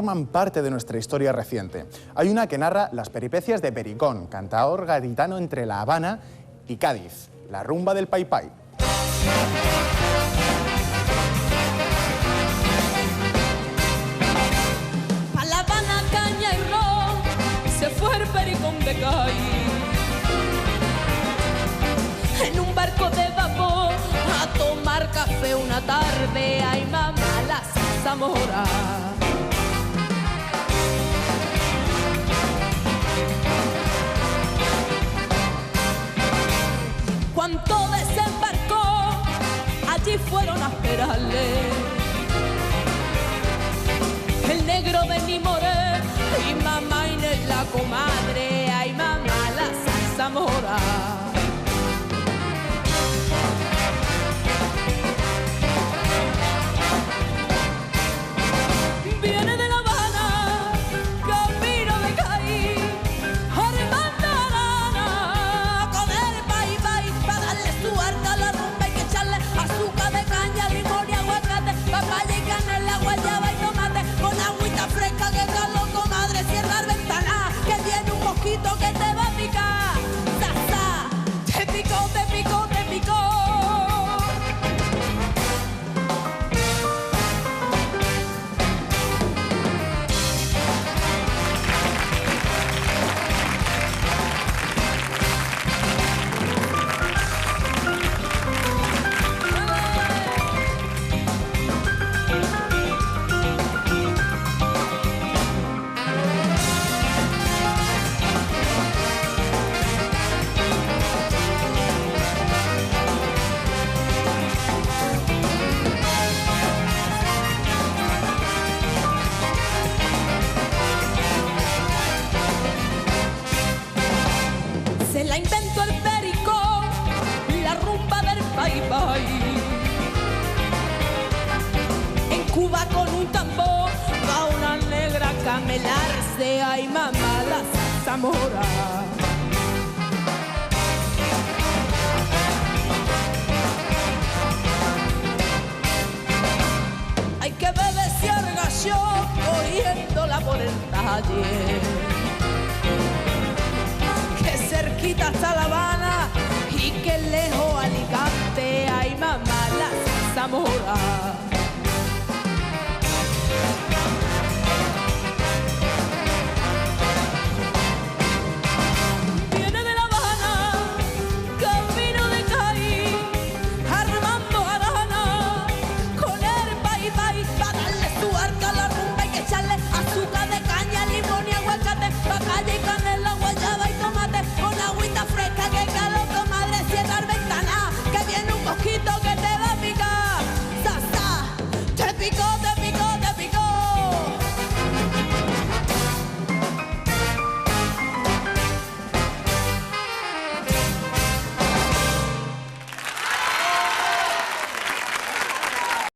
forman parte de nuestra historia reciente. Hay una que narra las peripecias de Pericón, cantaor gaditano entre La Habana y Cádiz, la rumba del Pai Pai. Pa' La Habana, caña y ron, se fue el Pericón de Cádiz. En un barco de vapor a tomar café una tarde, ay mamá, la zarzamora. Cuando desembarcó, allí fueron a esperarle el negro Benny Moré y mamá Inés la comadre, ay mamá, la zarzamora. Viene de La Habana, camino de Cádiz, armando lana, con el Pai Pai, para darle su harta a la rumba hay que echarle azúcar de caña, limón y aguacate, papaya y canela, guayaba y tomate, con agüita fresca que calor, comadre, cierra la ventana, que viene un mosquito que te va a picar, sa, te picó, te picó, te picó. Se la inventó el Pericón, la rumba del Pai Pai. En Cuba con un tambor va una negra a camelarse, ay mamá, la zarzamora. Hay que beber gallo oyéndola por el taller. Cerquita hasta La Habana y que lejos Alicante, ay mamá, la zarzamora.